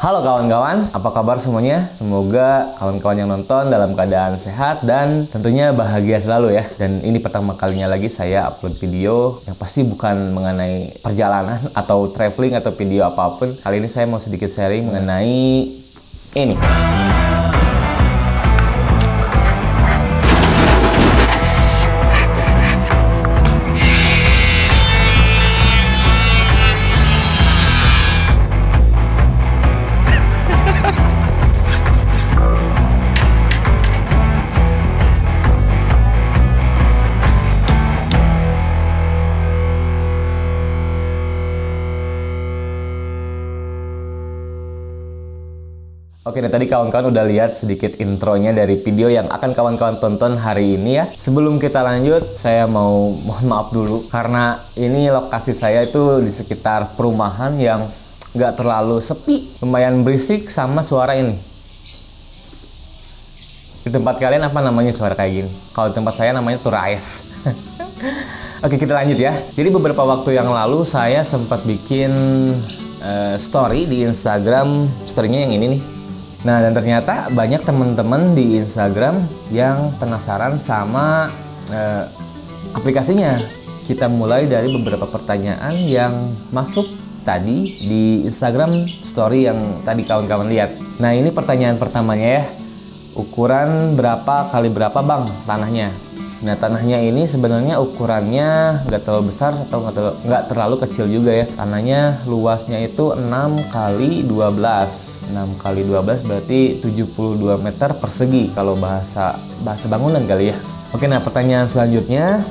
Halo kawan-kawan, apa kabar semuanya? Semoga kawan-kawan yang nonton dalam keadaan sehat dan tentunya bahagia selalu ya. Dan ini pertama kalinya lagi saya upload video yang pasti bukan mengenai perjalanan atau traveling atau video apapun. Kali ini saya mau sedikit sharing mengenai ini. Oke, nah tadi kawan-kawan udah lihat sedikit intronya dari video yang akan kawan-kawan tonton hari ini ya. Sebelum kita lanjut, saya mohon maaf dulu karena ini lokasi saya itu di sekitar perumahan yang nggak terlalu sepi, lumayan berisik sama suara ini. Di tempat kalian apa namanya suara kayak gini? Kalau di tempat saya namanya turais. Oke, kita lanjut ya. Jadi beberapa waktu yang lalu saya sempat bikin story di Instagram, story-nya yang ini nih. Nah, dan ternyata banyak teman-teman di Instagram yang penasaran sama aplikasinya. Kita mulai dari beberapa pertanyaan yang masuk tadi di Instagram story yang tadi kawan-kawan lihat. Nah, ini pertanyaan pertamanya ya. Ukuran berapa kali berapa bang tanahnya? Nah, tanahnya ini sebenarnya ukurannya nggak terlalu besar atau nggak terlalu kecil juga ya. Tanahnya luasnya itu 6 kali 12. 6 kali 12 berarti 72 meter persegi kalau bahasa bangunan kali ya. Oke, nah pertanyaan selanjutnya,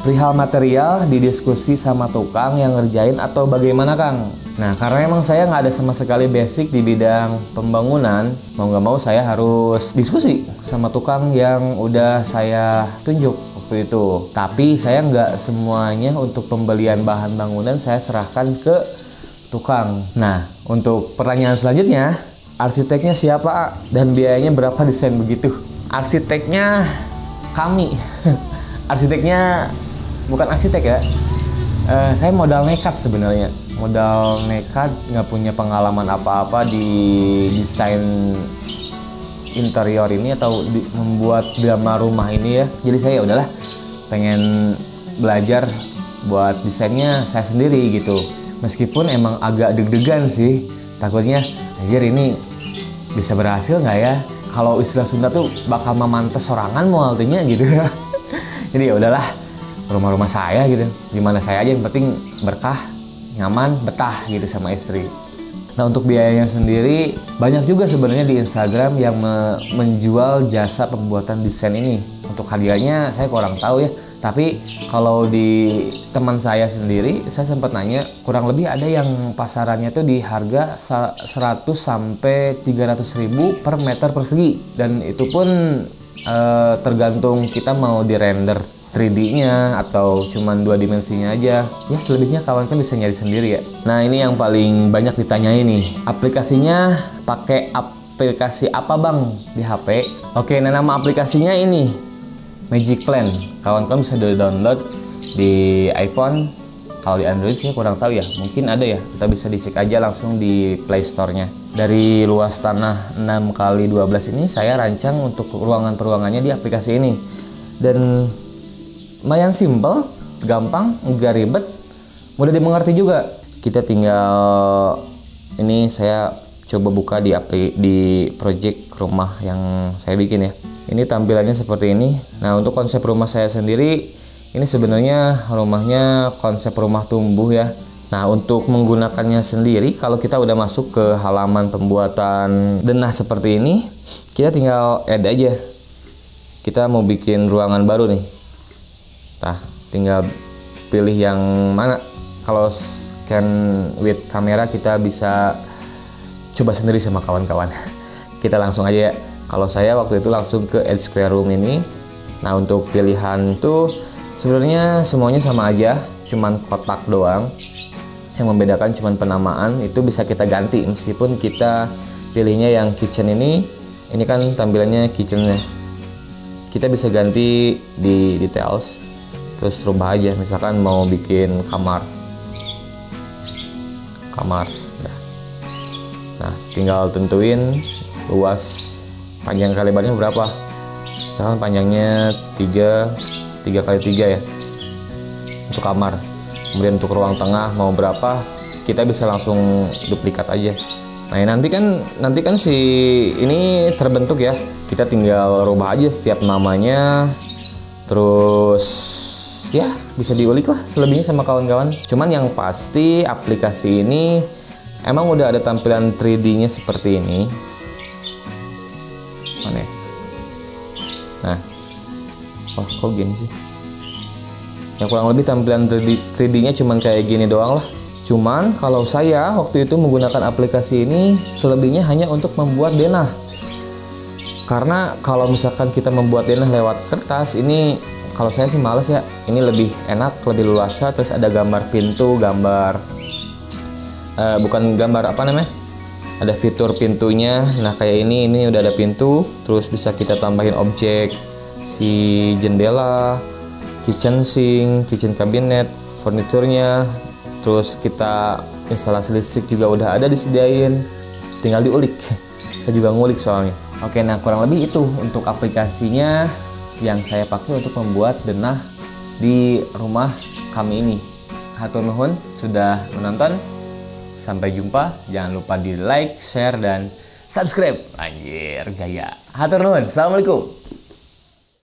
perihal material didiskusi sama tukang yang ngerjain atau bagaimana Kang? Nah, karena emang saya nggak ada sama sekali basic di bidang pembangunan, mau nggak mau saya harus diskusi sama tukang yang udah saya tunjuk waktu itu. Tapi saya nggak semuanya untuk pembelian bahan bangunan saya serahkan ke tukang. Nah, untuk pertanyaan selanjutnya, arsiteknya siapa dan biayanya berapa desain begitu? Arsiteknya kami. Arsiteknya bukan arsitek ya. Saya modal nekat sebenarnya. Modal nekat, nggak punya pengalaman apa-apa di desain interior ini atau membuat drama rumah ini ya. Jadi saya ya udahlah pengen belajar buat desainnya saya sendiri gitu. Meskipun emang agak deg-degan sih, takutnya anjir ini bisa berhasil nggak ya? Kalau istilah Sunda tuh bakal memantes sorangan mau artinya gitu ya. Jadi ya udahlah, rumah-rumah saya gitu, gimana saya aja yang penting berkah, nyaman, betah gitu sama istri. Nah, untuk biayanya sendiri banyak juga sebenarnya di Instagram yang menjual jasa pembuatan desain ini. Untuk harganya saya kurang tahu ya. Tapi kalau di teman saya sendiri, saya sempat nanya, kurang lebih ada yang pasarannya tuh di harga 100 sampai 300 ribu per meter persegi. Dan itu pun tergantung kita mau di render 3D-nya atau cuman 2 dimensinya aja. Ya, selebihnya kawan kan bisa nyari sendiri ya. Nah, ini yang paling banyak ditanyain nih. Aplikasinya pakai aplikasi apa bang di HP? Oke, nah nama aplikasinya ini Magic Plan. Kawan-kawan bisa download di iPhone. Kalau di Android sih kurang tahu ya. Mungkin ada ya. Kita bisa dicek aja langsung di Play Store-nya. Dari luas tanah 6 kali 12 ini saya rancang untuk ruangan-peruangannya di aplikasi ini. Dan lumayan simple, gampang, nggak ribet, mudah dimengerti juga. Kita tinggal, ini saya coba buka di project rumah yang saya bikin ya. Ini tampilannya seperti ini. Nah, untuk konsep rumah saya sendiri, ini sebenarnya rumahnya konsep rumah tumbuh ya. Nah, untuk menggunakannya sendiri, kalau kita udah masuk ke halaman pembuatan denah seperti ini, kita tinggal add aja. Kita mau bikin ruangan baru nih. Nah, tinggal pilih yang mana. Kalau scan with kamera kita bisa coba sendiri sama kawan-kawan. Kita langsung aja ya. Kalau saya waktu itu langsung ke Add Square Room ini. Nah, untuk pilihan tuh sebenarnya semuanya sama aja, cuman kotak doang. Yang membedakan cuman penamaan, itu bisa kita ganti meskipun kita pilihnya yang kitchen ini kan tampilannya kitchennya. Kita bisa ganti di details. Terus rubah aja, misalkan mau bikin kamar. Nah, tinggal tentuin luas panjang kali lebarnya berapa. Misalkan panjangnya 3 kali 3 ya untuk kamar. Kemudian untuk ruang tengah mau berapa, kita bisa langsung duplikat aja. Nah nanti kan si ini terbentuk ya, kita tinggal rubah aja setiap namanya, terus ya bisa diulik lah selebihnya sama kawan-kawan. Cuman yang pasti aplikasi ini emang udah ada tampilan 3D-nya seperti ini. Mana ya? Nah, oh kok gini sih? Ya kurang lebih tampilan 3D-nya cuman kayak gini doang lah. Cuman kalau saya waktu itu menggunakan aplikasi ini selebihnya hanya untuk membuat denah. Karena kalau misalkan kita membuat denah lewat kertas ini, kalau saya sih males ya. Ini lebih enak, lebih luasa. Terus ada gambar pintu, bukan gambar apa namanya? Ada fitur pintunya. Nah kayak ini udah ada pintu. Terus bisa kita tambahin objek si jendela, kitchen sink, kitchen cabinet, furniturnya. Terus kita instalasi listrik juga udah ada disediain, tinggal diulik. Saya juga ngulik soalnya. Oke, nah kurang lebih itu untuk aplikasinya yang saya pakai untuk membuat denah di rumah kami ini. Hatur nuhun sudah menonton. Sampai jumpa. Jangan lupa di like, share, dan subscribe. Anjir, gaya. Hatur nuhun. Assalamualaikum.